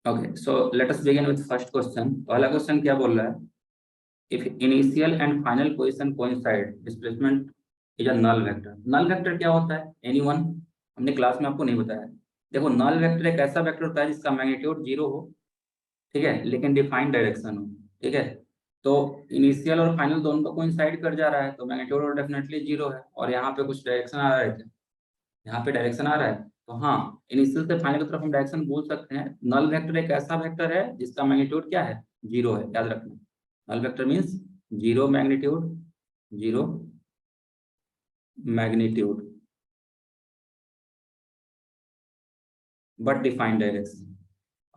Okay, so let us begin with first question. पहला question क्या बोल रहा है? If initial and final position coincide, displacement is a null vector. Null vector क्या होता है? एनीवन? हमने क्लास में आपको नहीं बताया। देखो, नल वेक्टर एक ऐसा वेक्टर होता है जिसका मैग्नीट्यूड 0 हो, ठीक है, लेकिन डिफाइंड डायरेक्शन हो, ठीक है। तो इनिशियल और फाइनल दोनों को कोइंसाइड कर जा रहा है, तो मैग्नीट्यूड डेफिनेटली 0 है। और यहाँ पे कुछ डायरेक्शन आ रहा है क्या? यहाँ पे डायरेक्शन आ रहा है, तो हाँ, इनिशियल से फाइनल की तरफ हम डायरेक्शन बोल सकते हैं। नल वेक्टर एक ऐसा वेक्टर है जिसका मैग्नीट्यूड क्या है? 0 है, याद रखना। Null vector means 0 magnitude, 0 magnitude but defined direction.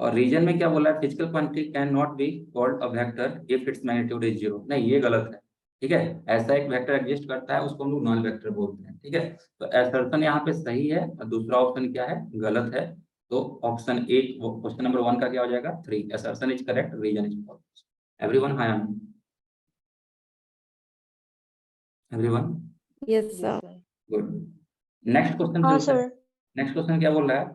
और रीजन में क्या बोला है? Physical quantity can not be called a vector if its magnitude is 0। नहीं, ये गलत है, ठीक है। ऐसा एक वेक्टर एग्जिस्ट करता है, उसको हम लोग नल वेक्टर बोलते हैं, ठीक है। तो असर्शन यहाँ पे सही है और दूसरा ऑप्शन क्या है? गलत है। तो ऑप्शन ए, क्वेश्चन नंबर 1 का क्या हो जाएगा? 3। Assertion is correct, reason is false. Everyone, hi everyone, Yes, Yes, sir. sir. Good. Next question हाँ चलते हैं। सर। नेक्स्ट क्वेश्चन क्या बोल रहा है?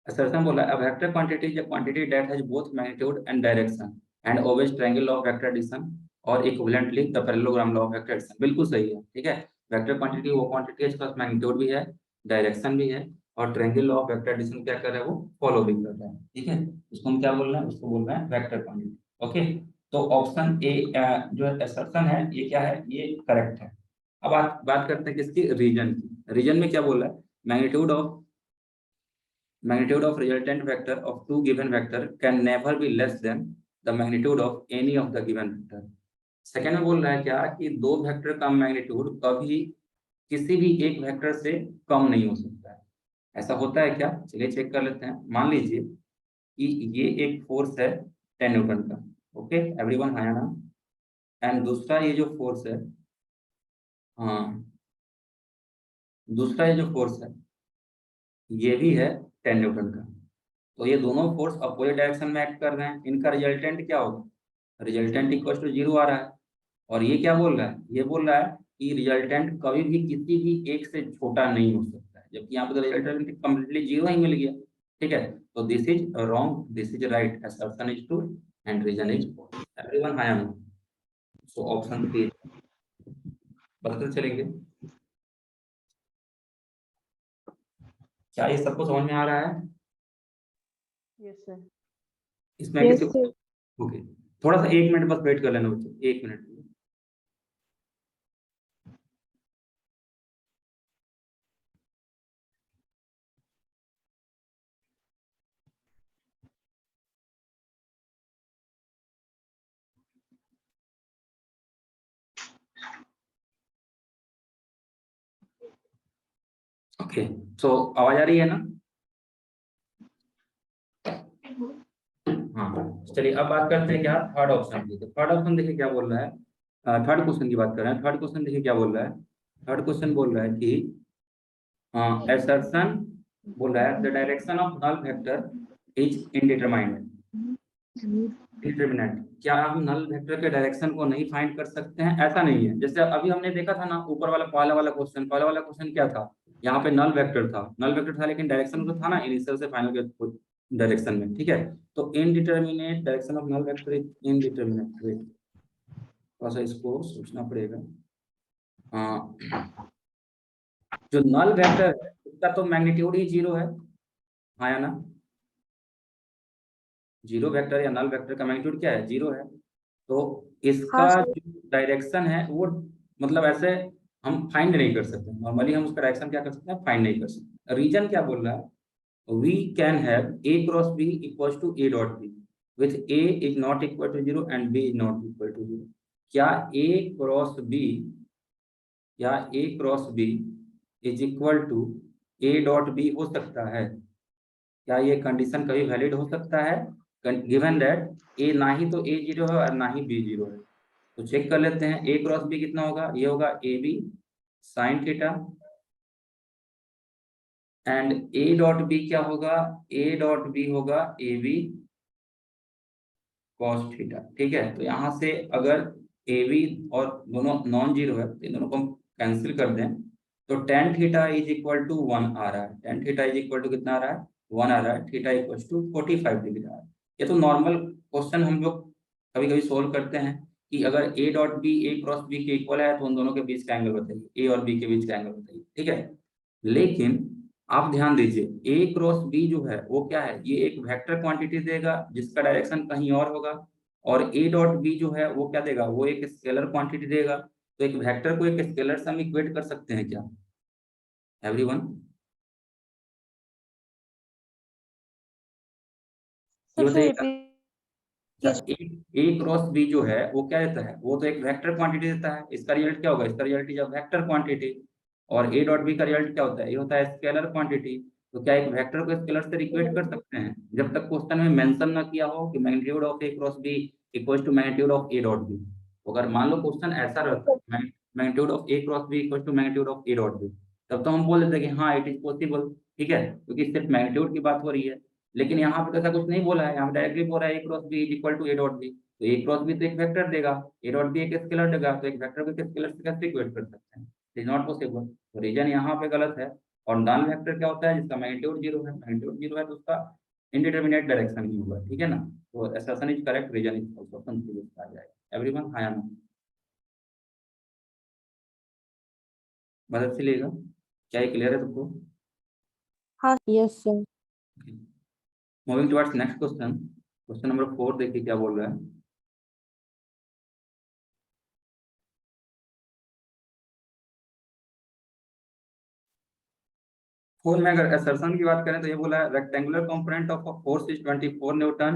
असर्शन बोला है, a vector quantity is a quantity that has both magnitude and direction and obeys triangle law of vector addition or equivalently the parallelogram law of vector addition। बिल्कुल सही है, ठीक है। वेक्टर क्वांटिटी वो क्वांटिटी है जिसका मैग्नीट्यूड भी है, डायरेक्शन भी है, और triangle law of vector addition क्या कर रहा है? वो फॉलो भी कर रहा है, ठीक है। उसको हम क्या बोल रहे हैं? उसको बोल रहे हैं वेक्टर क्वांटिटी। ओके, तो ऑप्शन ए जो असर्शन है ये क्या है? ये करेक्ट है। अब बात करते हैं किसकी? रीजन की। रीजन में क्या बोल रहा है? magnitude of resultant vector of two given vector can never be less than the magnitude of any of the given vector। Second में बोल रहा है क्या कि दो वेक्टर का मैग्नीट्यूड कभी किसी भी एक वेक्टर से कम नहीं हो सकता है। ऐसा होता है क्या? चलिए चेक कर लेते हैं। मान लीजिए कि ये एक फोर्स है 10 न्यूटन का, ओके एवरीवन, हाया ना। एंड दूसरा ये जो फोर्स है, हाँ, दूसरा ये जो फोर्स है ये भी है 10 न्यूटन का। तो ये दोनों फोर्स अपोजिट डायरेक्शन में एक्ट कर रहे हैं। इनका रिजल्टेंट क्या होगा? रिजल्टेंट इक्वल टू 0 आ रहा है। और ये क्या बोल रहा है? ये बोल रहा है कि रिजल्टेंट कभी भी किसी भी एक से छोटा नहीं हो सकता है, जबकि यहाँ पे तो रिजल्टेंट कम्प्लीटली 0 ही मिल गया, ठीक है। तो this is wrong, this is right, assertion is true and reason is false. Everyone, I am so option 3 बदलते चलेंगे। क्या ये सबको समझ में आ रहा है? Yes, sir. इसमें Yes, किसी sir. को ओके, थोड़ा सा 1 मिनट बस वेट कर लेना बच्चों, 1 मिनट। ओके, सो आवाज आ रही है ना? हाँ, चलिए अब बात करते हैं क्या थर्ड ऑप्शन की। तो थर्ड ऑप्शन देखिए क्या बोल रहा है। थर्ड क्वेश्चन की बात कर रहे हैं। थर्ड क्वेश्चन देखिए क्या बोल रहा है। थर्ड क्वेश्चन बोल रहा है कि assertion बोल रहा है the direction of null vector is indeterminate, determinant. क्या हम नल वेक्टर के डायरेक्शन को नहीं फाइंड कर सकते हैं? ऐसा नहीं है। जैसे अभी हमने देखा था ना, ऊपर वाला पहला वाला क्वेश्चन, पहला वाला क्वेश्चन क्या था? यहाँ पे नल वेक्टर था, नल वेक्टर था, लेकिन डायरेक्शन तो था ना इनिशियल से फाइनल के डायरेक्शन में, ठीक है। तो indeterminate direction of null vector is indeterminate. Wait, थोड़ा सा इसको सोचना पड़ेगा। जो नल वेक्टर है उसका तो मैग्नीट्यूड ही 0 है, हाँ या ना? 0 वेक्टर या नल वेक्टर का मैग्नीट्यूड क्या है? 0 है। तो इसका हाँ सर। जो डायरेक्शन है वो, मतलब ऐसे हम फाइंड नहीं कर सकते। नॉर्मली हम उसका डायरेक्शन क्या कर सकते हैं? फाइंड नहीं कर सकते। रीजन क्या बोल रहा है? We can have a cross b equals to a dot b with a is not equal to 0 and b is not equal to 0। क्या a क्रॉस b या a cross b is equal to a dot b हो सकता है? क्या ये condition कभी valid हो सकता है? गिवन दैट a ना ही तो a 0 है और ना ही b 0 है। तो चेक कर लेते हैं a क्रॉस b कितना होगा। ये होगा A B sine theta, and a dot b क्या होगा? a डॉट b होगा ए बी कॉस थीटा, ठीक है। तो यहाँ से अगर ए बी और दोनों नॉन जीरो है तो इन दोनों को हम कैंसिल कर दें, तो tan theta is equal to 1 आ रहा है। Tan theta is equal to कितना आ रहा है? 1 आ रहा है। थीटा इक्वल टू 45 डिग्री आ रहा है। ये तो नॉर्मल क्वेश्चन हम लोग कभी कभी सोल्व करते हैं कि अगर A dot B A cross B के इक्वल है तो उन दोनों के बीच का एंगल बताइए, ए और बी के बीच का एंगल बताइए, ठीक है। लेकिन आप ध्यान दीजिए ए क्रॉस बी जो है वो क्या है, ये एक वेक्टर क्वांटिटी देगा जिसका डायरेक्शन कहीं और होगा, और ए डॉट बी जो है वो क्या देगा, वो एक स्केलर क्वांटिटी देगा। तो एक वेक्टर को एक स्केलर से हम इक्वेट कर सकते हैं क्या एवरीवन? ये सर फिर बताइएगा। रिपीट ए क्रॉस बी जो है वो क्या देता है, वो तो एक वेक्टर क्वांटिटी देता है। इसका रिजल्ट क्या होगा, इसका रिजल्ट जब वेक्टर क्वांटिटी। और ए डॉट बी का रिजल्ट क्या होता है, ये होता है स्केलर क्वांटिटी। तो क्या एक वेक्टर को स्केलर से इक्वेट कर सकते हैं जब तक क्वेश्चन में मेंशन ना किया हो कि magnitude of A cross B equal to magnitude of A dot B. अगर मान लो क्वेश्चन ऐसा रहता है magnitude of A cross B equal to magnitude of A dot B, तब तो हम बोल देते हैं कि हाँ इट इज पॉसिबल, ठीक है, क्योंकि सिर्फ मैग्नीट्यूड की बात हो रही है। लेकिन यहाँ पे तो ऐसा कुछ नहीं बोला है, यहाँ पे डायरेक्टली बोला है A cross B is equal to A dot B. तो ए क्रॉस बी तो एक वेक्टर देगा, ए डॉट बी एक स्केलर देगा, तो एक वेक्टर को एक स्केलर से कैसे इक्वेट कर सकते हैं, इट इज नॉट पॉसिबल। तो रीजन यहाँ पे गलत है। और नॉन वेक्टर क्या होता है, जिसका मैग्नीट्यूड जीरो है, मैग्नीट्यूड जीरो है तो उसका इंडिटरमिनेट डायरेक्शन ही होगा, ठीक है ना। तो assertion is correct, reason is also confuse आ जाएगा एवरीवन, हाँ या ना, मदद से लेगा, क्या ये क्लियर है सबको? हाँ yes sir. Moving towards next question, question number 4 देखिए क्या बोल रहा है। फोर में अगर असर्शन की बात करें तो ये बोला है rectangular component of a force is 24 Newton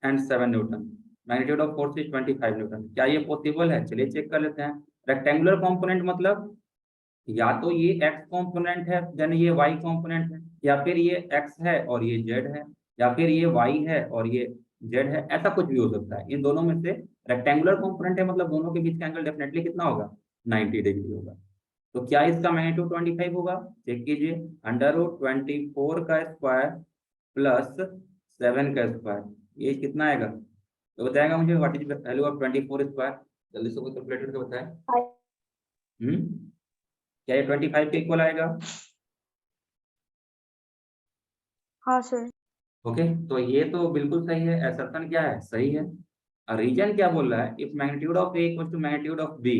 and 7 Newton, magnitude of force is 25 Newton. क्या ये पॉसिबल है, चलिए चेक कर लेते हैं। रेक्टेंगुलर कंपोनेंट मतलब या तो ये x कंपोनेंट है देन ये y कंपोनेंट है, या फिर ये x है और ये z है, या फिर ये y है और ये z है, ऐसा कुछ भी हो सकता है। इन दोनों में से रेक्टेंगुलर कंपोनेंट है मतलब दोनों के बीच का एंगल डेफिनेटली कितना होगा, 90 डिग्री होगा। तो क्या इसका मैग्नीट्यूड 25 होगा, चेक कीजिए। अंडर रूट 24 का स्क्वायर प्लस 7 का स्क्वायर, ये कितना आएगा, तो बताएगा मुझे what is value of 24 square, जल्दी से कोई कैलकुलेटर से बताए। क्या ये 25 के इक्वल आएगा? हाँ सर। ओके, तो ये तो बिल्कुल सही है, असर्शन क्या है, सही है। और रीजन क्या बोल रहा है, if magnitude of A equal to magnitude of B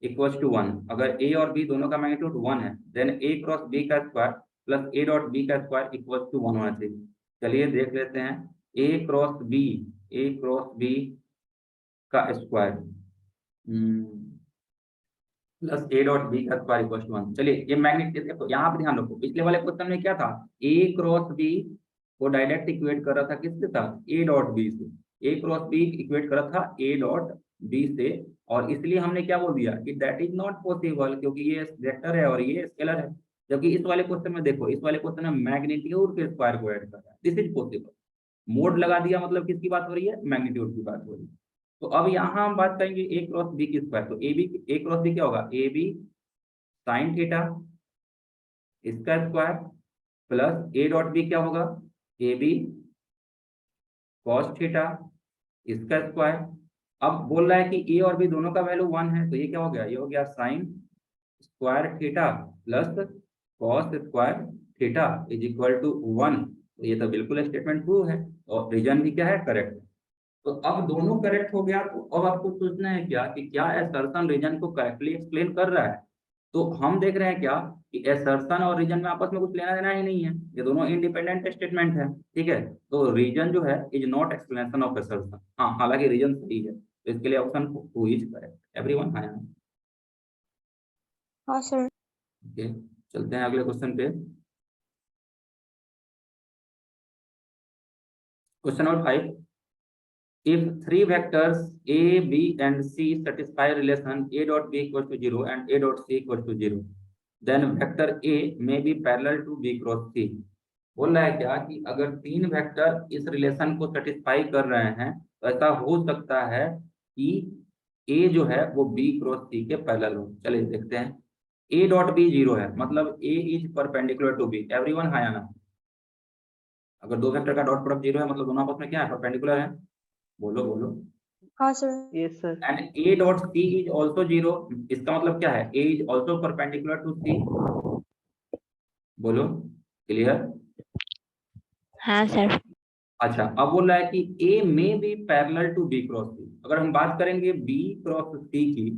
equal to 1, अगर ए और बी दोनों का मैग्नीट्यूड 1 है देन ए क्रॉस बी का square plus A dot B का स्क्वायर इक्वल टू 1 होना चाहिए। चलिए देख लेते हैं, A cross B, A cross B का square plus A dot B का स्क्वायर इक्वल टू 1। चलिए ये मैग्नीट्यूड देखो, यहाँ पे ध्यान रखो, पिछले वाले क्वेश्चन में क्या था, ए क्रॉस बी को डायरेक्ट इक्वेट कर रहा था किससे था, ए डॉट बी से। ए क्रॉस बी इक्वेट कर रहा था ए डॉट बी से, और इसलिए हमने क्या बोल दिया कि दैट इज नॉट पॉसिबल, क्योंकि ये वेक्टर है और ये स्केलर है। जबकि इस वाले क्वेश्चन में देखो, इस वाले क्वेश्चन में मैग्नीट्यूड के स्क्वायर को ऐड कर रहा है, दिस इज पॉसिबल। मोड लगा दिया मतलब किसकी बात हो रही है, मैग्नीट्यूड की बात हो रही है। तो अब यहाँ हम बात करेंगे ए क्रॉस बी की स्क्वायर, तो ए क्रॉस बी क्या होगा, ए बी साइन थीटा इसका square plus A dot B क्या होगा, ए बी कॉस थीटा इसका स्क्वायर। अब बोल रहा है कि ए और बी दोनों का वैल्यू 1 है, तो ये क्या हो गया, ये हो गया sine square theta plus cos square theta is equal to 1। तो ये तो बिल्कुल स्टेटमेंट ट्रू है, और रीजन भी क्या है, करेक्ट है। तो अब दोनों करेक्ट हो गया, तो अब आपको सोचना है क्या कि क्या असर्शन रीजन को करेक्टली एक्सप्लेन कर रहा है। तो हम देख रहे हैं क्या कि असर्शन और रीजन में आपस में कुछ लेना देना ही नहीं है, ये दोनों इंडिपेंडेंट स्टेटमेंट है, ठीक है। तो रीजन जो है is not explanation of assertion, हाँ हालांकि रीजन सही है, तो इसके लिए ऑप्शन 2 इज करेक्ट एवरीवन, हाँ। हाँ सर। ओके, चलते हैं अगले क्वेश्चन पे। Question number 5, if three vectors a b and c satisfy relation a dot b equals to 0 and a dot c equals to 0, then vector a may be parallel to b cross c। बोल रहा है क्या कि अगर तीन vector इस relation को satisfy कर रहे हैं तो ऐसा हो सकता है कि a जो है वो b क्रॉस c के पैरेलल हो। चलिए देखते हैं, a डॉट b 0 है मतलब a is perpendicular to b, everyone हाँ या ना। अगर दो वेक्टर का डॉट प्रोडक्ट 0 है मतलब दोनों आपस में क्या है, परपेंडिकुलर है, बोलो बोलो। हाँ sir. Yes sir. And A dot C is also 0, इसका मतलब क्या है, A is also perpendicular to C, बोलो, क्लियर? हाँ सर। अच्छा, अब बोल रहा है कि ए में B parallel to B cross C. अगर हम बात करेंगे बी क्रॉस सी की,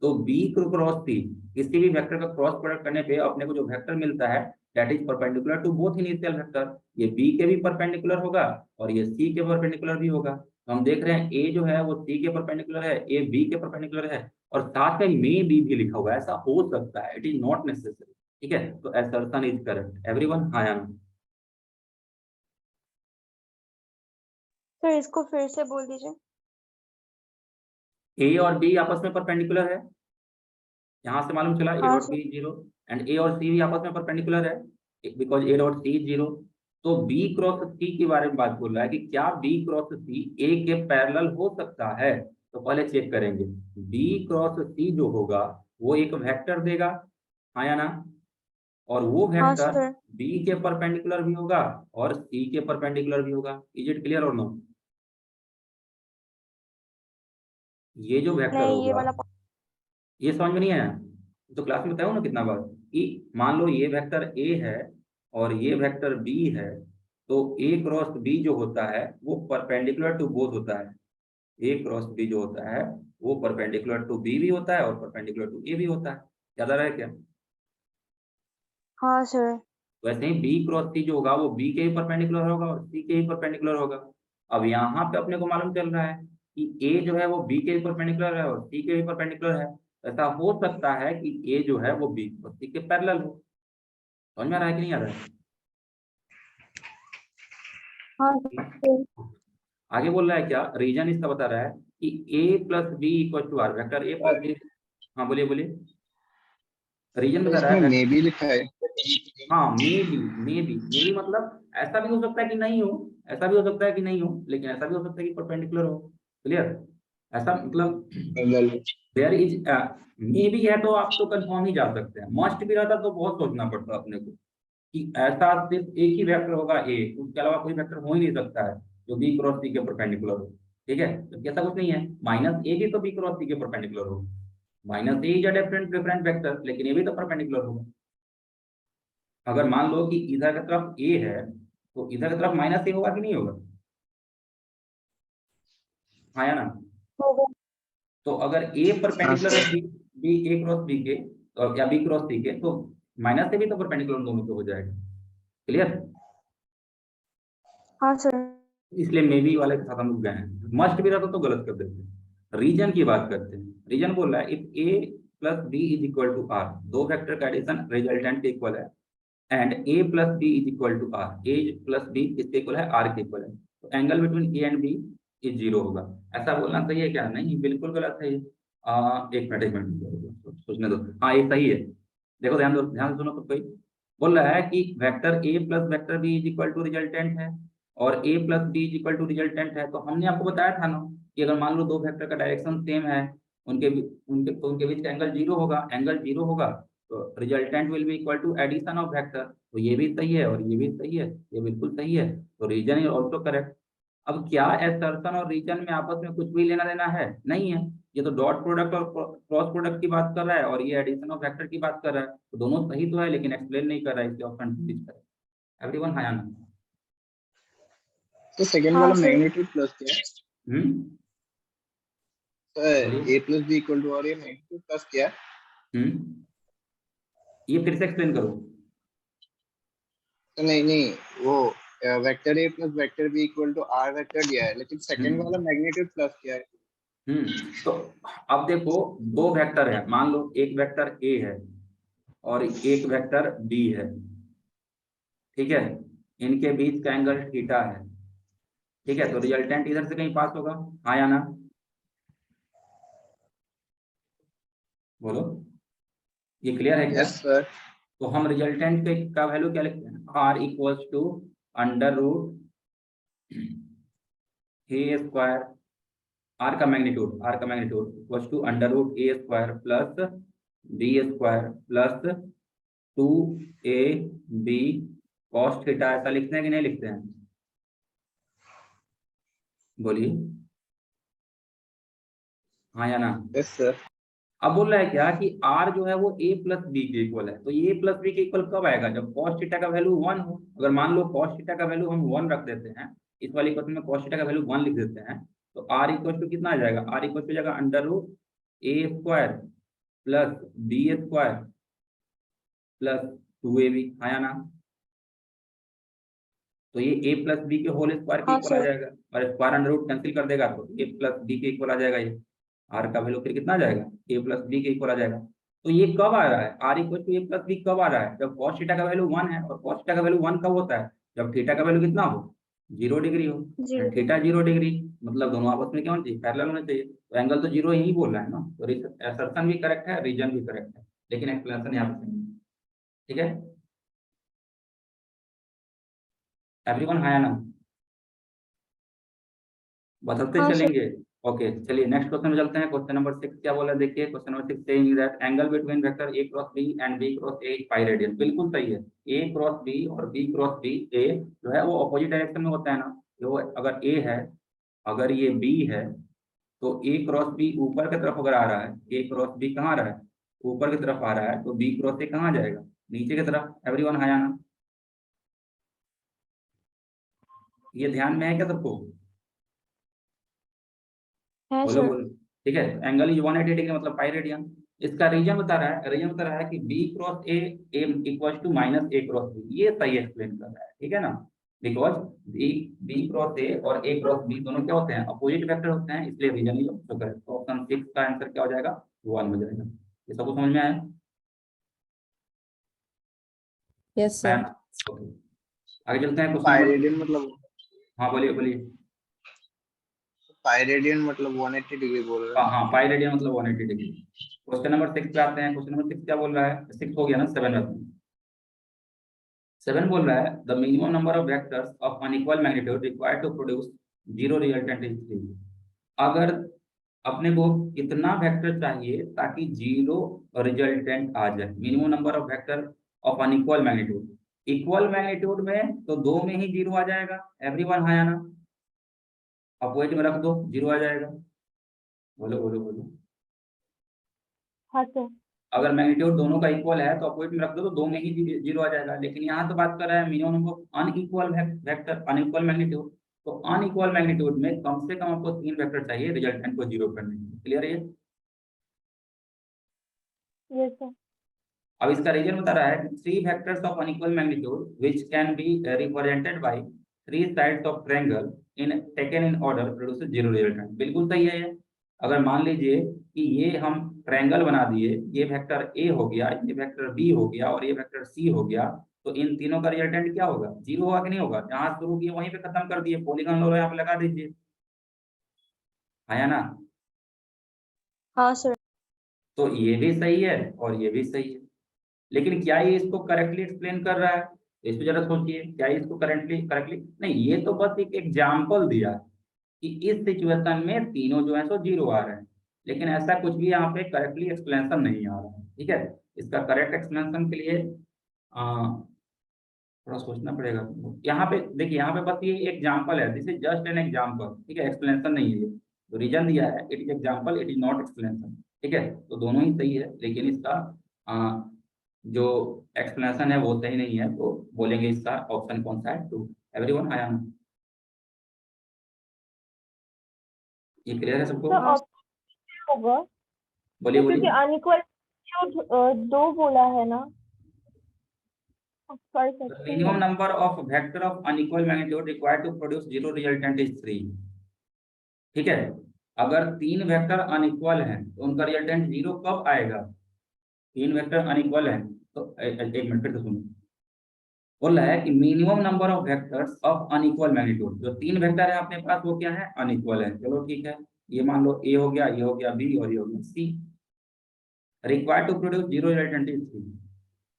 तो बी क्रॉस सी किसी भी वेक्टर का क्रॉस प्रोडक्ट करने पे अपने को जो वेक्टर मिलता है that is perpendicular to both initial vector. ये बी के भी परपेंडिकुलर होगा और ये सी के परपेंडिकुलर भी होगा। तो हम देख रहे हैं ए जो है वो सी के परपेंडिकुलर है, ए बी के परपेंडिकुलर है, और साथ में मे बी भी लिखा हुआ है। ऐसा हो सकता है, इट इज नॉट नेसेसरी। ठीक है, तो असर्शन इज करेक्ट। एवरीवन, हाँ या ना? सर इसको फिर से बोल दीजिए। ए और बी आपस में परपेंडिकुलर है, यहाँ से मालूम चला ए हाँ dot sir. B zero, and A और सी भी आपस में परपेंडिकुलर है because A dot C zero. तो बी क्रॉस सी के बारे में बात बोल रहा है कि क्या बी क्रॉस सी ए के पैरेलल हो सकता है। तो पहले चेक करेंगे, बी क्रॉस सी जो होगा वो एक वेक्टर देगा, हाँ या ना? और वो हाँ वेक्टर सर। बी के परपेंडिकुलर भी होगा और सी के परपेंडिकुलर भी होगा। इज इट क्लियर और नो? ये जो वेक्टर नहीं, ये होगा, वाला ये समझ में नहीं आया? तो क्लास में बताऊँ ना कितना बार कि मान लो ये वेक्टर ए है और ये वेक्टर बी है, तो ए क्रॉस बी जो होता है वो परपेंडिकुलर टू बोथ होता है। ए क्रॉस बी जो होता है वो परपेंडिकुलर टू बी भी होता है और परपेंडिकुलर टू ए भी होता है। याद आ रहा है क्या? हाँ सर। वैसे ही बी क्रॉस सी जो होगा वो बी के ही परपेंडिकुलर होगा और सी के ही परपेंडिकुलर होगा। अब यहाँ पे अपने को मालूम चल रहा है कि ए जो है वो बी के ही परपेंडिकुलर है और सी के भी परपेंडिकुलर है। ऐसा हो सकता है कि ए जो है वो बी और सी के पैरेलल हो। समझ में आ रहा है कि नहीं आ रहा हाँ है? सर। आगे बोल रहा है क्या, रीजन इसका बता रहा है कि A plus B equal to R, vector A plus B. हाँ बोलिए बोलिए। रीजन बता रहा इसमें है। मे भी लिखा है। हाँ, मे बी मतलब ऐसा भी हो सकता है कि नहीं हो, ऐसा भी हो सकता है कि नहीं हो, लेकिन ऐसा भी हो सकता है कि परपेंडिकुलर हो। क्लियर? ऐसा मतलब देयर इज मे बी है तो आप तो कंफर्म ही जा सकते हैं। मस्ट भी रहता तो बहुत सोचना पड़ता अपने को कि ऐसा सिर्फ एक ही वेक्टर होगा ए, उसके अलावा कोई वेक्टर हो ही नहीं सकता है जो बी क्रॉस सी के परपेंडिकुलर हो। ठीक है, तो ऐसा कुछ नहीं है। माइनस ए भी तो बी क्रॉस सी के परपेंडिकुलर हो। Minus A is a different different vector, लेकिन ये भी तो परपेंडिकुलर होगा। अगर मान लो कि इधर की तरफ ए है तो इधर की तरफ माइनस ए होगा कि नहीं होगा? हाँ या ना? होगा। तो अगर ए हाँ परपेंडिकुलर है sir. B, B A cross B के, तो या बी क्रॉस सी के, तो माइनस से भी तो परपेंडिकुलर दोनों पे हो जाएगा। क्लियर? हाँ सर। इसलिए मे बी वाले के साथ हम लोग गए हैं। मस्ट भी रहता तो गलत कर देते हैं। रीजन की बात करते हैं। रीजन बोल रहा है if A plus B is equal to R, दो वेक्टर का एडिशन रिजल्टेंट के इक्वल है, and A plus B is equal to R, A plus B किसके इक्वल है? आर के इक्वल है, तो angle between A and B is zero होगा। ऐसा बोलना सही है क्या? नहीं, बिल्कुल गलत है ये। एक मिनट सोचने दो। हाँ, ये सही है। देखो, ध्यान दो, ध्यान से सुनो। तो कोई बोल रहा है कि vector A plus vector B is equal to resultant है और A plus B is equal to resultant है। तो हमने आपको बताया था ना कि अगर मान लो दो वेक्टर का डायरेक्शन सेम है, उनके बीच का एंगल जीरो होगा। एंगल जीरो होगा तो resultant will be equal to addition of vector. तो ये भी सही है और ये भी सही है, ये बिल्कुल सही है। तो रीजन इज ऑल्सो करेक्ट। अब क्या एसर्शन और रीजन में आपस में कुछ भी लेना देना है? नहीं है। ये तो डॉट प्रोडक्ट और क्रॉस प्रोडक्ट की बात कर रहा है और ये एडिशन ऑफ वेक्टर की बात कर रहा है। तो दोनों सही तो है लेकिन एक्सप्लेन नहीं कर रहा है, इसलिए ऑप्शन डी करें। एवरीवन, हाँ या ना? तो सेकंड हाँ वाला सर। मैग्नीट्यूड प्लस क्या है बोलिए। Sir? A plus B equal to, और ये मैग्नीट्यूड प्लस क्या है? हम्म ये फिर से एक्सप्लेन करो। तो नहीं नहीं, वो vector A plus vector B equal to R vector दिया है, लेकिन सेकंड वाला हम्म मैग्नीट्यूड प्लस क्या है? तो अब देखो, दो वेक्टर है। मान लो एक वेक्टर ए है और एक वेक्टर बी है। ठीक है, इनके बीच का एंगल थीटा है। ठीक है, तो रिजल्टेंट इधर से कहीं पास होगा, हाँ या ना? बोलो, ये क्लियर है क्या? Yes sir. तो हम रिजल्टेंट के का वैल्यू क्या लिखते हैं? R equals to under root A square, R का magnitude equals to under root A square plus B square plus two A B cos theta. ऐसा लिखते हैं कि नहीं लिखते हैं? बोलिए, हाँ या ना? Yes sir. अब बोल रहा है क्या कि r जो है वो a प्लस बी के इक्वल है। तो ये प्लस बी के इक्वल कब आएगा? जब cos थीटा का वैल्यू 1 हो। अगर मान लो cos थीटा का वैल्यू हम 1 रख देते हैं, इस वाले इक्वेशन में cos थीटा का वैल्यू 1 लिख देते हैं, तो r इक्वल टू कितना आ जाएगा, r इक्वल टू जाएगा under root a square plus b square plus 2ab, आया ना। तो ये a प्लस बी के होल स्क्वायर के हाँ इक्वल आ सर। जाएगा, और स्क्वायर अंडर रूट कैंसिल कर देगा तो a प्लस बी के इक्वल आ जाएगा। ये r का वैल्यू फिर कितना आ जाएगा, a प्लस बी के इक्वल आ जाएगा। तो ये कब आ रहा है, r equal to a plus B कब आ रहा है, जब cos थीटा का वैल्यू 1 है, और cos थीटा का वैल्यू 1 कब होता है, जब थीटा का वैल्यू कितना हो, 0 डिग्री हो। जीरो। थीटा 0 डिग्री, मतलब दोनों आपस में क्या होना चाहिए, पैरेलल होना चाहिए। तो एंगल तो 0 यही बोल रहा है ना, तो असर्शन भी करेक्ट है, रीजन भी करेक्ट है, लेकिन एक्सप्लेनेशन यहाँ पे सही है। ठीक है एवरीवन, हाँ या ना, बताते हाँ सर। चलेंगे। ओके चलिए नेक्स्ट क्वेश्चन में चलते हैं। क्वेश्चन नंबर 6 क्या बोला देखिए, question number 6 saying that angle between vector a cross b and b cross a pi radian. बिल्कुल सही है, a क्रॉस b और b क्रॉस b a जो है वो अपोजिट डायरेक्शन में होता है ना। जो अगर a है, अगर ये b है, तो a क्रॉस b ऊपर की तरफ अगर आ रहा है, a क्रॉस b कहाँ आ रहा है, ऊपर की तरफ आ रहा है, तो b क्रॉस a कहाँ जाएगा, नीचे की तरफ। एवरीवन हाँ या ना, ये ध्यान में है क्या सबको, है बोलो सर। बोलो। ठीक है, एंगल इज 180 डिग्री मतलब पाई रेडियन। इसका रीजन बता रहा है, रीजन बता रहा है कि b cross a equal to minus a cross b, ये सही एक्सप्लेन कर रहा है। ठीक है ना, बिकॉज b क्रॉस a और a क्रॉस b दोनों क्या होते हैं, अपोजिट वेक्टर होते हैं, इसलिए रीजन ही तो करेक्ट। तो ऑप्शन 6 का आंसर क्या हो जाएगा, 1 हो जाएगा। ये सबको समझ में आया, यस आया सर। ना। ओके आगे चलते हैं क्वेश्चन पाई नंबर। रेडियन मतलब, हाँ बोलिए बोलिए। पाई रेडियन मतलब 180 डिग्री बोल रहे हैं। हाँ पाई रेडियन मतलब 180 डिग्री। क्वेश्चन नंबर 6 पे आते हैं। क्वेश्चन नंबर 6 क्या बोल रहा है, 6 हो गया ना, 7 में 7 बोल रहा है the minimum number of vectors of unequal magnitude required to produce zero resultant is 3। अगर अपने को कितना वेक्टर चाहिए ताकि जीरो रिजल्टेंट आ जाए, minimum number of vector of unequal magnitude. Equal magnitude में तो 2 में ही जीरो आ जाएगा। एवरीवन हाँ या ना, अपोजिट में रख दो, जीरो आ जाएगा। बोलो बोलो बोलो। हाँ सर। अगर मैग्नीट्यूड दोनों का इक्वल है तो अपोजिट में रख दो, तो 2 में ही जीरो आ जाएगा। लेकिन यहाँ तो बात कर रहा है minimum number unequal vector, unequal magnitude. तो अनइक्वल मैग्नीट्यूड में कम से कम आपको 3 वेक्टर चाहिए रिजल्टेंट को जीरो करने के लिए। क्लियर है ये? Yes sir. अब इसका रीजन बता रहा है 3 vectors of unequal magnitude which can be represented by 3 sides of triangle in taken in order produce zero resultant. बिल्कुल सही है ये। अगर मान लीजिए कि ये हम ट्रायंगल बना दिए, ये वेक्टर ए हो गया, ये वेक्टर बी हो गया और ये वेक्टर सी हो गया, तो इन तीनों का रिजल्टेंट क्या होगा, जीरो होगा कि नहीं होगा। जहां शुरू किए वहीं पे खत्म कर दिए, पॉलीगॉन लो यहाँ पे लगा दीजिए, आया ना। हाँ सर। तो ये भी सही है और ये भी सही है, लेकिन क्या ये इसको करेक्टली एक्सप्लेन कर रहा है, इस पे जरा सोचिए। क्या ये इसको करेक्टली नहीं, ये तो बस एक एग्जाम्पल दिया कि इस सिचुएशन में तीनों जो है सो जीरो आ रहे हैं, लेकिन ऐसा कुछ भी यहाँ पे करेक्टली एक्सप्लेनेशन नहीं आ रहा है। ठीक है, इसका करेक्ट एक्सप्लेनेशन के लिए थोड़ा सोचना पड़ेगा। यहाँ पे देखिए, यहाँ पे बस ये एग्जाम्पल है, this is just an example. ठीक है, एक्सप्लेनेशन नहीं है ये। तो रीजन दिया है, it is example, it is not explanation. ठीक है, तो दोनों ही सही है, लेकिन इसका जो एक्सप्लेनेशन है वो सही नहीं है, तो बोलेंगे इसका ऑप्शन कौन सा है, टू। एवरीवन आया ना, ये क्लियर है सबको। तो ऑप्शन होगा बोलिए क्योंकि बोलिए। अनइक्वल दो बोला है ना, कर The सकते minimum हैं। number of vector of unequal magnitude required to produce zero resultant is 3। ठीक है, अगर 3 वेक्टर अनइक्वल हैं तो उनका रिजल्टेंट जीरो कब आएगा, 3 वेक्टर अनइक्वल हैं तो एक मिनट फिर से सुनो। बोल रहा है कि minimum number of vectors of unequal magnitude, जो 3 वेक्टर है अपने पास वो क्या है, अनइक्वल है। चलो ठीक है, ये मान लो ए हो गया, ये हो गया बी और ये हो गया C. Required to produce zero resultant is 3।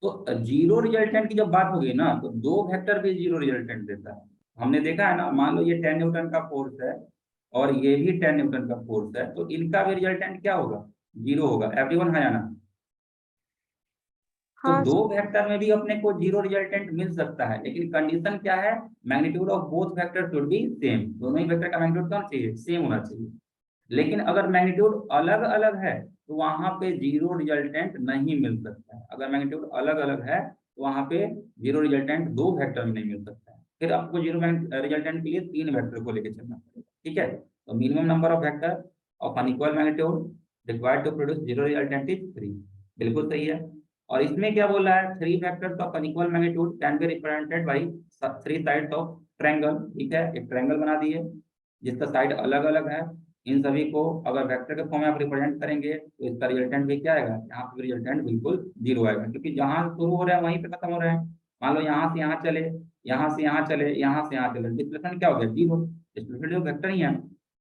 तो जीरो रिजल्टेंट की जब बात होगी ना, तो 2 वेक्टर भी जीरो रिजल्टेंट देता है। हमने देखा है ना, मान लो ये 10 न्यूटन का फोर्स है और ये भी 10 न्यूटन का फोर्स है, तो इनका भी रिजल्टेंट क्या होगा, जीरो होगा। एवरीवन है ना। तो हाँ 2 वेक्टर में भी अपने को जीरो रिजल्टेंट मिल सकता है, लेकिन कंडीशन क्या है, magnitude of both vector should be same. दोनों ही वेक्टर का मैग्नीट्यूड कौन चाहिए, सेम होना चाहिए। लेकिन अगर मैग्नीट्यूड अलग अलग है तो वहां पे जीरो रिजल्टेंट नहीं मिल सकता है। अगर मैग्नीट्यूड अलग अलग है तो वहां पे जीरो रिजल्टेंट 2 वेक्टर में नहीं मिल सकता है। फिर आपको जीरो रिजल्टेंट के लिए 3 वेक्टर को लेके चलना पड़ेगा, ठीक है। तो minimum number of vector of unequal magnitude required to produce zero resultant is 3, बिल्कुल सही है। और इसमें क्या बोल रहा है, 3 vectors of unequal magnitude can be represented by 3 sides of triangle, ठीक है। एक ट्रायंगल बना दिए जिसका साइड अलग अलग है। इन सभी को अगर वेक्टर के फॉर्म में आप रिप्रेजेंट करेंगे तो इसका रिजल्टेंट भी क्या आएगा, यहाँ पे रिजल्टेंट बिल्कुल 0 आएगा, क्योंकि जहां शुरू हो रहा है वहीं पे खत्म हो रहा है। मान लो यहाँ से यहाँ चले, यहाँ से यहाँ चले, यहाँ से यहाँ चले, डिस्प्लेसमेंट क्या हो गया, 0। डिस्प्लेसमेंट जो वेक्टर ही है,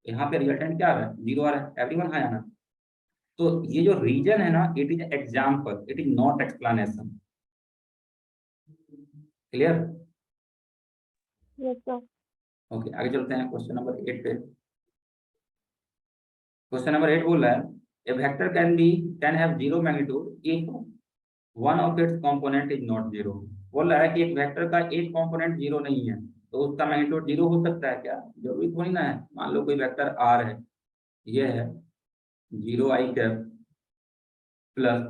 यहाँ पे रिजल्टेंट क्या आ रहा है, 0 आ रहा है। एवरीवन है ना। तो ये जो रीजन है ना, it is example, it is not explanation. Clear? Yes sir. Okay, आगे चलते हैं क्वेश्चन नंबर 8 पे। क्वेश्चन नंबर 8 बोल रहा है, a vector can have zero magnitude if one of its component is not zero. बोल रहा है कि एक वेक्टर का एक कंपोनेंट जीरो नहीं है तो उसका मैग्नीट्यूड जीरो हो सकता है क्या? जरूरी थोड़ी ना है। मान लो कोई वेक्टर आर है, ये है 0i cap plus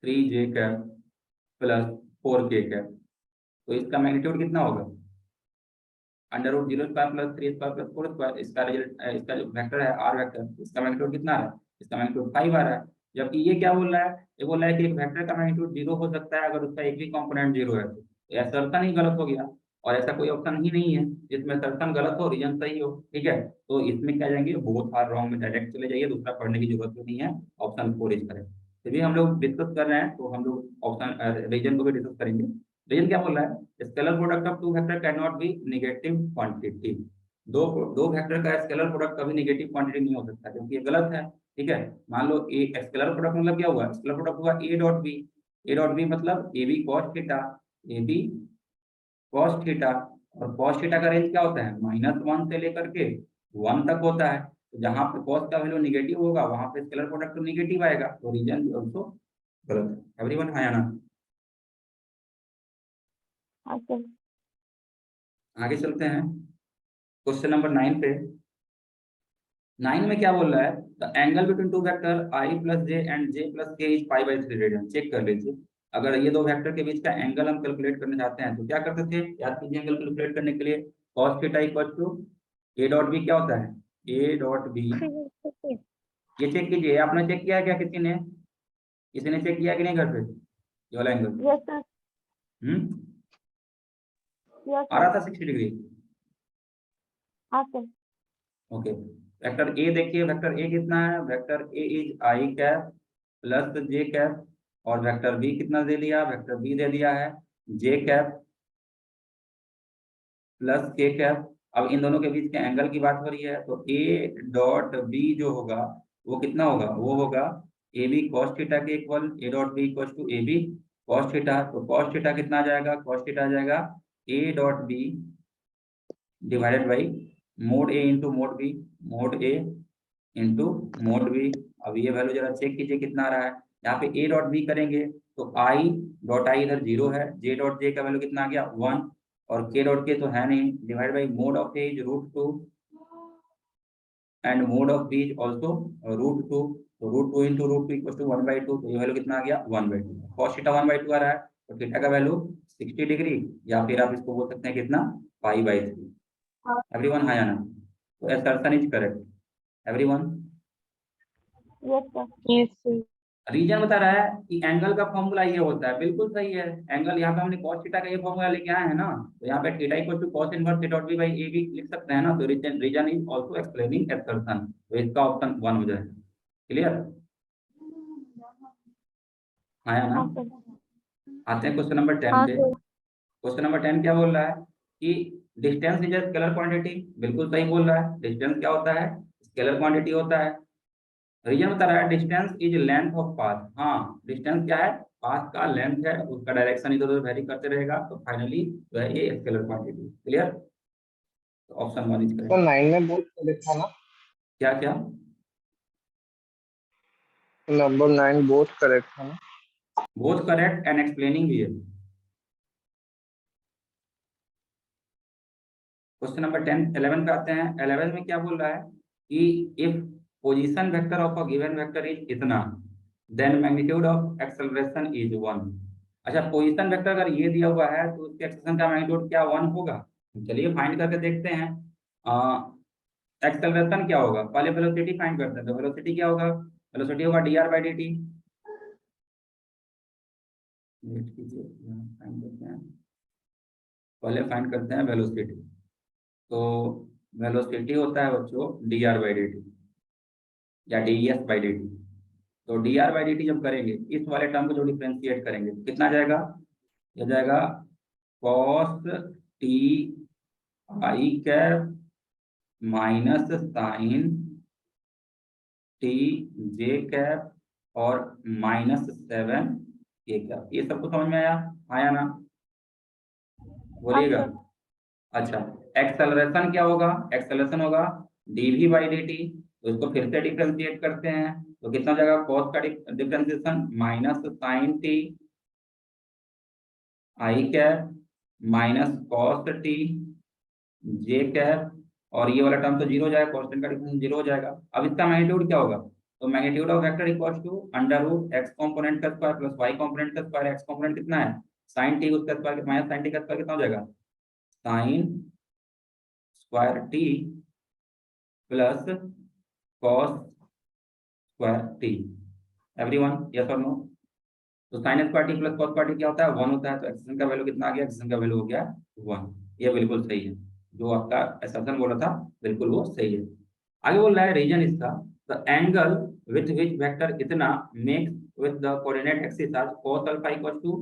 3j cap plus 4k cap, तो इसका मैग्नीट्यूड कितना होगा, √0² प्लस 3² प्लस 4²। इसका रिजल्ट, इसका जो वेक्टर है आर वेक्टर, इसका मैग्नीट्यूड कितना है, इसका मैग्नीट्यूड 5 आ रहा है। जबकि ये क्या बोल रहा है, ये बोल रहा है कि एक वेक्टर का मैग्नीट्यूड 0 हो सकता है अगर उसका एक भी कंपोनेंट 0 है। तो ऐसा असर्तन ही गलत हो गया, और ऐसा कोई ऑप्शन ही नहीं है जिसमें असर्तन गलत हो रीजन सही हो, ठीक है। तो इसमें क्या जाएंगे, बोथ आर रॉन्ग में डायरेक्ट चले जाइए, दूसरा पढ़ने की जरूरत भी नहीं है, ऑप्शन 4 इज करेक्ट। फिर भी हम लोग डिस्कस कर रहे हैं तो हम लोग ऑप्शन रीजन को भी डिस्कस करेंगे। रीजन क्या बोल रहा है, scalar product of two vector can not be negative quantity. दो वेक्टर का स्केलर प्रोडक्ट कभी नेगेटिव क्वांटिटी नहीं हो सकता, क्योंकि ये गलत है, ठीक है। मान लो ए स्केलर प्रोडक्ट मतलब क्या हुआ, स्केलर प्रोडक्ट हुआ A dot B. A dot B मतलब A B cos theta, A B cos theta. और कॉस थीटा का रेंज क्या होता है, -1 से लेकर के 1 तक होता है। तो जहां पे कॉस का वैल्यू निगेटिव होगा वहां पे स्केलर प्रोडक्ट तो निगेटिव आएगा, तो रीजन भी ऑल्सो गलत है। एवरीवन है ना। हाँ सर। आगे चलते हैं क्वेश्चन नंबर 9 पे। 9 में क्या बोल रहा है, the angle between two vector I plus J and J plus के इज π/3 रेडियन। चेक कर लीजिए, अगर ये दो वेक्टर के बीच का एंगल हम कैलकुलेट करना चाहते हैं तो क्या करते थे, याद कीजिए। एंगल कैलकुलेट करने के लिए cos theta equal to A dot B क्या होता है, ए डॉट बी। ये चेक कीजिए, आपने चेक किया है क्या, किसी ने चेक किया कि नहीं घर पे ये वाला एंगल? Yes sir. यस आ रहा सर। था 60 डिग्री। हाँ सर। ओके, वेक्टर ए देखिए, वेक्टर ए कितना है, vector A is I cap plus J cap, और वेक्टर बी कितना दे दिया, वेक्टर बी दे दिया है जे कैप प्लस के कैप। अब इन दोनों के बीच के एंगल की बात हो रही है, तो ए डॉट बी जो होगा वो कितना होगा, वो होगा ए बी कॉस थीटा के equal, A dot B equal to A B cos theta. तो कॉस थीटा कितना आ जाएगा, कॉस थीटा आ जाएगा A dot B divided by mod A into mod B, mod A into mod B. अब ये value जरा चेक कीजिए कितना आ रहा है। यहाँ पे ए डॉट बी करेंगे तो आई डॉट आई इधर 0 है, जे डॉट जे का वैल्यू कितना आ गया 1, और के डॉट के तो है नहीं, divide by mod of A is √2 and mod of B is also √2। तो √2 इंटू √2 इक्वल टू 1/2। तो ये वैल्यू कितना आ गया 1/2। कॉस थीटा 1/2 आ रहा है, तो थीटा का वैल्यू 60 डिग्री, या फिर आप इसको बोल सकते हैं कितना π/3। एवरीवन है ना। तो assertion is correct. Everyone, yes sir. Yes sir. Reason बता रहा है कि एंगल का फॉर्मूला ये होता है, बिल्कुल सही है। एंगल यहाँ पे हमने cos थीटा का ये फॉर्मूला लेके आए हैं ना, तो यहाँ पे theta equal to cos inverse theta B by A B लिख सकते हैं ना। तो reason is also explaining assertion, तो इसका ऑप्शन 1 हो जाएगा। क्लियर आया ना। हाँ सर। आते हैं क्वेश्चन नंबर 10 हाँ पे। सर। क्वेश्चन नंबर 10 क्या बोल रहा है कि distance is a scalar quantity. बिल्कुल सही बोल रहा है, डिस्टेंस क्या होता है, स्केलर क्वांटिटी होता है। रीजन बता रहा है distance is length of path. हाँ, डिस्टेंस क्या है, पाथ का लेंथ है, उसका डायरेक्शन इधर उधर वेरी करते रहेगा, तो फाइनली जो है ये स्केलर क्वांटिटी। क्लियर, तो ऑप्शन 1 इज तो करेक्ट। 9 में बोथ करेक्ट था ना, क्या क्या, नंबर 9 बोथ करेक्ट था ना। बोथ करेक्ट एंड एक्सप्लेनिंग भी है। क्वेश्चन नंबर 11 पे आते हैं। 11 में क्या बोल रहा है कि if position vector of a given vector is इतना, then magnitude of acceleration is 1। अच्छा, पोजीशन वेक्टर अगर ये दिया हुआ है तो उसके एक्सेलरेशन का मैग्नीट्यूड क्या 1 होगा? चलिए फाइंड करके देखते हैं। एक्सेलरेशन क्या होगा, पहले वेलोसिटी फाइंड करते हैं। तो वेलोसिटी क्या होगा, वेलोसिटी होगा dr बाई dt। वेट कीजिए, यहाँ फाइंड करते हैं, पहले फाइंड करते हैं वेलोसिटी। तो वेलोसिटी होता है बच्चों dr बाई dt या ds बाई dt। तो dr बाई dt जब करेंगे, इस वाले टर्म को जो डिफ्रेंशिएट करेंगे, कितना जाएगा, ये जाएगा cos t i cap minus sine T J cap और -7 के कैप। ये सबको समझ में आया, आया ना, बोलिएगा। sir. अच्छा, एक्सेलरेशन क्या होगा, एक्सेलरेशन होगा dv बाई dt। तो इसको फिर से डिफरेंशिएट करते हैं, तो कितना जाएगा, cos का differentiation minus sine T I cap minus cos T J cap, और ये वाला टर्म तो जीरो हो जाएगा, कांस्टेंट का डिफरेंस जीरो हो जाएगा। अब इसका मैग्नीट्यूड क्या होगा, तो magnitude of vector equals to under root X component का स्क्वायर प्लस वाई कंपोनेंट का स्क्वायर। एक्स कंपोनेंट कितना है, sin t, उसका स्क्वायर माइनस sin t का स्क्वायर कितना हो जाएगा, sin square t plus cos square t। Everyone yes और नो। तो sin square t plus cos square t क्या होता है, 1 होता है। तो एक्सप्रेशन का वैल्यू कितना आ गया, एक्सप्रेशन का वैल्यू हो गया 1। ये बिल्कुल सही है, जो आपका एक्सप्रेशन बोला था बिल्कुल वो सही है। आगे बोल रहा है रीजन इसका, the angle with which vector इतना makes with the coordinate axis आज cos alpha equal to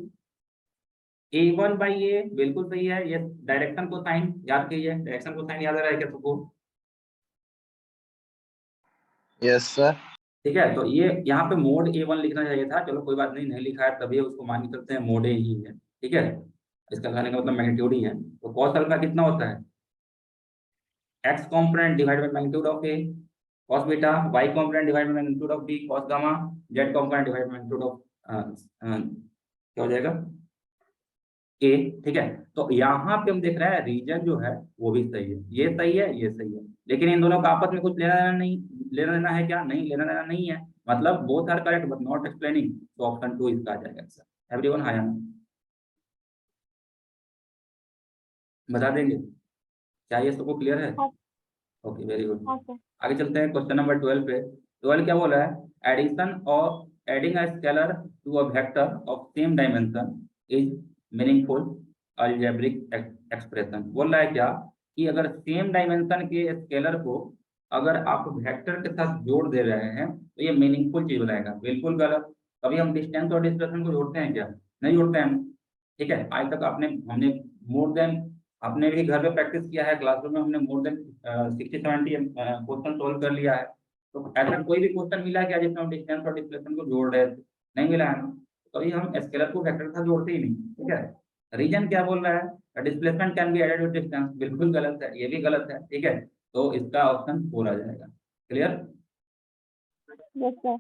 a1 by a, बिल्कुल सही है। ये डायरेक्शन को साइन याद कीजिए, डायरेक्शन को साइन याद आ रहा है क्या सबको, Yes, sir. ठीक है। तो ये यहाँ पे मोड a1 लिखना चाहिए था, चलो कोई बात नहीं, नहीं लिखा है तभी उसको मान के चलते हैं मोड a ही है, ठीक है। इसका कहने का मतलब मैग्नीट्यूड ही है। तो cos अल्फा कितना होता है, x component divide by magnitude of a cos beta, y component divide by magnitude of b cos gamma, z component divide by magnitude of क्या हो जाएगा a, ठीक है। तो यहाँ पे हम देख रहे हैं रीजन जो है वो भी सही है, ये सही है, ये सही है, लेकिन इन दोनों का आपस में कुछ लेना देना नहीं, लेना देना है क्या, नहीं लेना देना नहीं है। मतलब both are correct but not explaining, तो ऑप्शन 2 इसका आ जाएगा आंसर। एवरीवन हाय, बता देंगे क्या, ये सबको क्लियर है, हाँ ओके वेरी गुड। हाँ sir. आगे चलते हैं क्वेश्चन नंबर 12 पे। 12 क्या बोला है, addition of adding a scalar to a vector of same dimension is meaningful algebraic expression. बोल रहा है क्या कि अगर सेम डायमेंशन के स्केलर को अगर आप वेक्टर के साथ जोड़ दे रहे हैं तो ये मीनिंगफुल चीज बनाएगा। बिल्कुल गलत। कभी हम डिस्टेंस और डिस्प्लेसमेंट को जोड़ते हैं क्या, नहीं जोड़ते हैं, ठीक है। आज तक हमने मोर देन, आपने भी घर पे प्रैक्टिस किया है, क्लासरूम में हमने मोर देन 60-70 क्वेश्चन सोल्व कर लिया है। तो ऐसा कोई भी क्वेश्चन मिला क्या जिसमें हम डिस्टेंस और डिस्प्लेसमेंट को जोड़ रहे थे, नहीं मिला है ना। कभी हम स्केलर को वेक्टर के साथ जोड़ते ही नहीं, ठीक है। रीजन क्या बोल रहा है, displacement can be added with distance, बिल्कुल गलत है, ये भी गलत है, ठीक है। तो इसका ऑप्शन 4 आ जाएगा। Clear. Yes sir.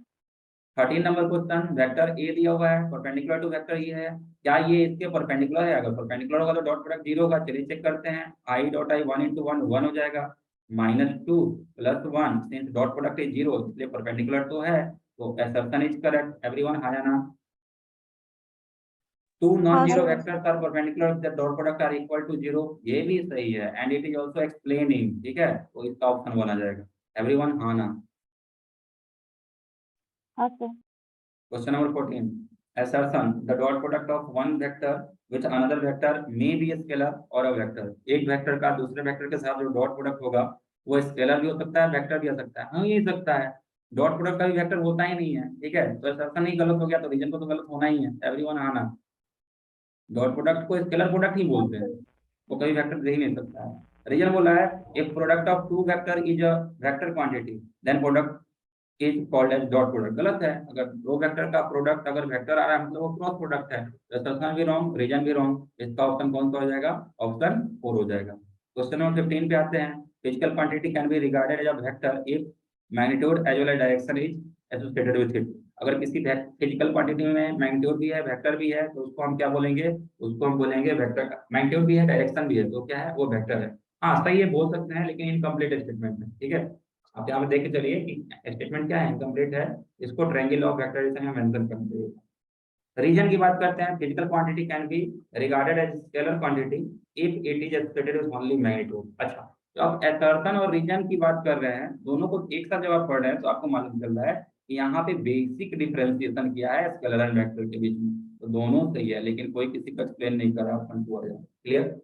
13 number question, vector A दिया हुआ है, परपेंडिकुलर टू वेक्टर ये है, क्या ये इसके परपेंडिकुलर है, अगर परपेंडिकुलर होगा तो डॉट प्रोडक्ट 0 होगा। चलिए चेक करते हैं, i डॉट i 1 into 1 1 हो जाएगा, -2 + 1 सिंस डॉट प्रोडक्ट इज 0 इसलिए परपेंडिकुलर तो है, तो असर्शन इज करेक्ट। एवरीवन हाँ या ना। टू नॉन हाँ zero sir, vectors are perpendicular the dot product are equal to 0, ये भी सही है, and it is also explaining, ठीक है। तो इसका ऑप्शन बना जाएगा। एवरीवन हाँ ना। हाँ sir. Question number 14. Assertion: the dot product of one vector with another vector may be a scalar or a vector. एक वेक्टर का दूसरे वेक्टर के साथ जो डॉट प्रोडक्ट होगा वो स्केलर भी हो सकता है, वेक्टर भी हो सकता है, हो ही सकता है। डॉट प्रोडक्ट का भी वेक्टर होता ही नहीं है, ठीक है। तो assertion ही गलत हो गया, तो रीजन को तो गलत होना ही है। एवरीवन हाँ ना। डॉट प्रोडक्ट को स्केलर प्रोडक्ट ही बोलते हैं, वो कभी वेक्टर दे ही नहीं सकता है। रीजन बोला है if product of two vector is a vector quantity then product is called as dot product. गलत है, अगर दो वेक्टर का प्रोडक्ट अगर वेक्टर आ रहा है मतलब वो क्रॉस प्रोडक्ट है। तो assertion भी रॉन्ग, रीजन भी रॉन्ग। इसका ऑप्शन कौन सा हो जाएगा, ऑप्शन 4 हो जाएगा। क्वेश्चन नंबर 15 पे आते हैं। Physical quantity can be regarded as a vector if magnitude as well as direction is associated with it. अगर किसी फिजिकल क्वांटिटी में मैग्नीट्यूड भी है, वेक्टर भी है, तो उसको हम क्या बोलेंगे, उसको हम बोलेंगे वेक्टर। मैग्नीट्यूड भी है, डायरेक्शन भी है, तो क्या है, वो वेक्टर है। हाँ सही है, बोल सकते हैं, लेकिन इनकम्प्लीट स्टेटमेंट में, ठीक है। आप यहाँ पे देख के चलिए कि स्टेटमेंट क्या है, इनकम्प्लीट है। इसको ट्रायंगल ऑफ वेक्टराइजेशन में मेंशन करते हैं। रीजन की बात करते हैं, physical quantity can be regarded as scalar quantity if it is expressed as only magnitude. अच्छा, तो आप एसर्शन और रीजन की बात कर रहे हैं, दोनों को एक साथ जब आप पढ़ रहे हैं तो आपको मालूम चल रहा है कि यहाँ पे बेसिक डिफरेंशिएशन किया है स्केलर एंड वेक्टर के बीच में, तो दोनों सही है, लेकिन कोई किसी का एक्सप्लेन नहीं कर रहा। Clear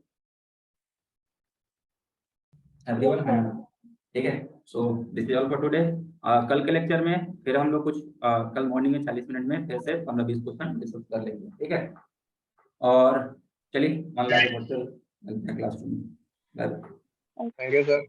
everyone? Yes, sir. ठीक है, so this is all for today. कल के लेक्चर में फिर हम लोग कुछ कल मॉर्निंग में 40 मिनट में फिर से 15-20 क्वेश्चन डिस्कस कर लेंगे, ठीक है? और चलिए मन लगा क्लास में। Thank you, sir.